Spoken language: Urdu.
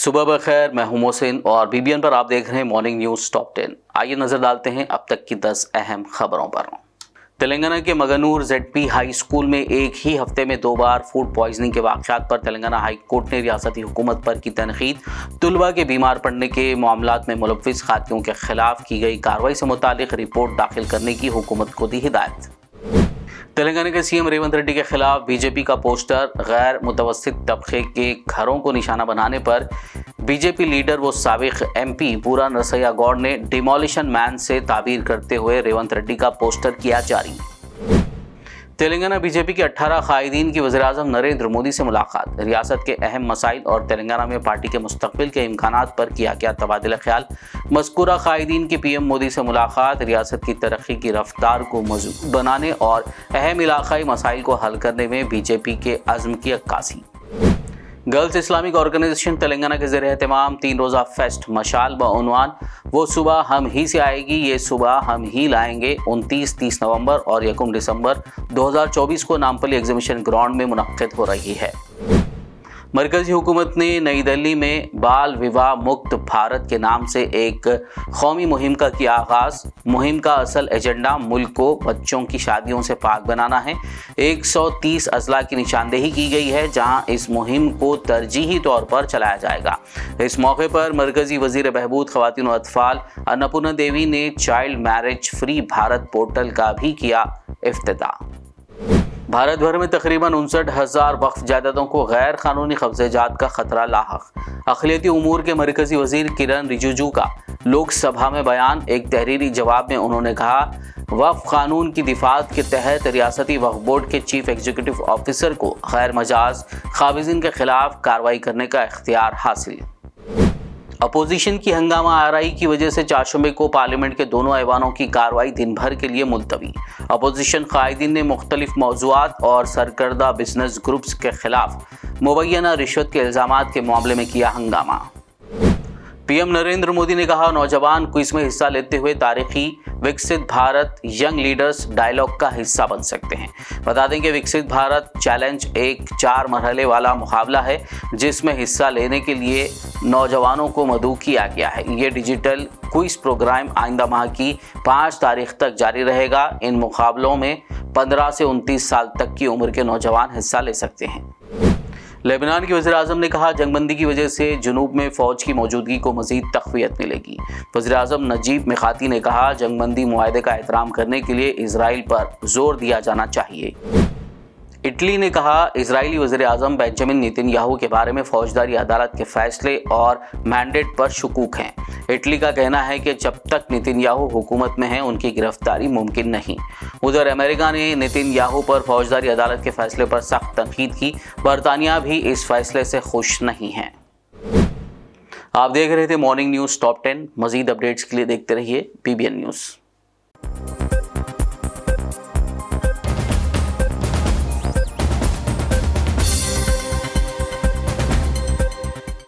صبح بخیر، میں ہوں محسن اور BBN پر آپ دیکھ رہے ہیں مارننگ نیوز ٹاپ 10۔ آئیے نظر ڈالتے ہیں اب تک کی 10 اہم خبروں پر۔ تلنگانہ کے مگنور ZP ہائی اسکول میں ایک ہی ہفتے میں 2 بار فوڈ پوائزننگ کے واقعات پر تلنگانہ ہائی کورٹ نے ریاستی حکومت پر کی تنقید۔ طلباء کے بیمار پڑنے کے معاملات میں ملوث خاتون کے خلاف کی گئی کارروائی سے متعلق رپورٹ داخل کرنے کی حکومت کو دی ہدایت۔ تلنگانہ کے CM ریونت ریڈی کے خلاف BJP کا پوسٹر، غیر متوسط طبقے کے گھروں کو نشانہ بنانے پر BJP لیڈر و سابق MP پورا نرسیا گوڑ نے ڈیمولیشن مین سے تعبیر کرتے ہوئے ریونت ریڈی کا پوسٹر کیا جاری۔ تلنگانہ BJP کے 18 قائدین کی وزیراعظم نریندر مودی سے ملاقات۔ ریاست کے اہم مسائل اور تلنگانہ میں پارٹی کے مستقبل کے امکانات پر کیا گیا تبادلہ خیال۔ مذکورہ قائدین کی PM مودی سے ملاقات ریاست کی ترقی کی رفتار کو مضبوط بنانے اور اہم علاقائی مسائل کو حل کرنے میں BJP کے عزم کی عکاسی۔ گرلز اسلامک آرگنائزیشن تلنگانہ کے زیر اہتمام 3 روزہ فیسٹ مشال بعنوان وہ صبح ہم ہی سے آئے گی، یہ صبح ہم ہی لائیں گے 29، 30 نومبر اور 1 دسمبر 2024 کو نامپلی ایگزیبیشن گراؤنڈ میں منعقد ہو رہی ہے۔ مرکزی حکومت نے نئی دہلی میں بال وواہ مکت بھارت کے نام سے ایک قومی مہم کا کیا آغاز۔ مہم کا اصل ایجنڈا ملک کو بچوں کی شادیوں سے پاک بنانا ہے۔ 130 اضلاع کی نشاندہی کی گئی ہے جہاں اس مہم کو ترجیحی طور پر چلایا جائے گا۔ اس موقع پر مرکزی وزیر بہبود خواتین و اطفال اناپورنا دیوی نے child marriage free Bharat portal کا بھی کیا افتتاح۔ بھارت بھر میں تقریباً 59,000 وقف جائیدادوں کو غیر قانونی قبضہ جات کا خطرہ لاحق۔ اقلیتی امور کے مرکزی وزیر کرن رجیجو کا لوک سبھا میں بیان۔ ایک تحریری جواب میں انہوں نے کہا، وقف قانون کی دفعات کے تحت ریاستی وقف بورڈ کے چیف ایگزیکٹو آفیسر کو غیر مجاز قابضین کے خلاف کارروائی کرنے کا اختیار حاصل۔ اپوزیشن کی ہنگامہ آرائی کی وجہ سے چاشمے کو پارلیمنٹ کے دونوں ایوانوں کی کارروائی دن بھر کے لیے ملتوی۔ اپوزیشن قائدین نے مختلف موضوعات اور سرکردہ بزنس گروپس کے خلاف مبینہ رشوت کے الزامات کے معاملے میں کیا ہنگامہ۔ PM نریندر مودی نے کہا، نوجوان کوئز میں حصہ لیتے ہوئے تاریخی وکست بھارت ینگ لیڈرز ڈائیلاگ کا حصہ بن سکتے ہیں۔ بتا دیں کہ وکست بھارت چیلنج ایک 4 مرحلے والا مقابلہ ہے جس میں حصہ لینے کے لیے نوجوانوں کو مدعو کیا گیا ہے۔ یہ ڈیجیٹل کوئز پروگرام آئندہ ماہ کی 5 تاریخ تک جاری رہے گا۔ ان مقابلوں میں 15 سے 29 سال تک کی عمر کے نوجوان حصہ لے سکتے ہیں۔ لبنان کے وزیر اعظم نے کہا، جنگ بندی کی وجہ سے جنوب میں فوج کی موجودگی کو مزید تقویت ملے گی۔ وزیر اعظم نجیب میقاتی نے کہا، جنگ بندی معاہدے کا احترام کرنے کے لیے اسرائیل پر زور دیا جانا چاہیے۔ اٹلی نے کہا، اسرائیلی وزیر اعظم بنجامن نیتن یاہو کے بارے میں فوجداری عدالت کے فیصلے اور مینڈیٹ پر شکوک ہیں۔ اٹلی کا کہنا ہے کہ جب تک نیتن یاہو حکومت میں ہیں ان کی گرفتاری ممکن نہیں۔ ادھر امریکہ نے نیتن یاہو پر فوجداری عدالت کے فیصلے پر سخت تنقید کی۔ برطانیہ بھی اس فیصلے سے خوش نہیں ہے۔ آپ دیکھ رہے تھے مارننگ نیوز ٹاپ 10۔ مزید اپڈیٹس کے لیے دیکھتے رہیے BBN نیوز۔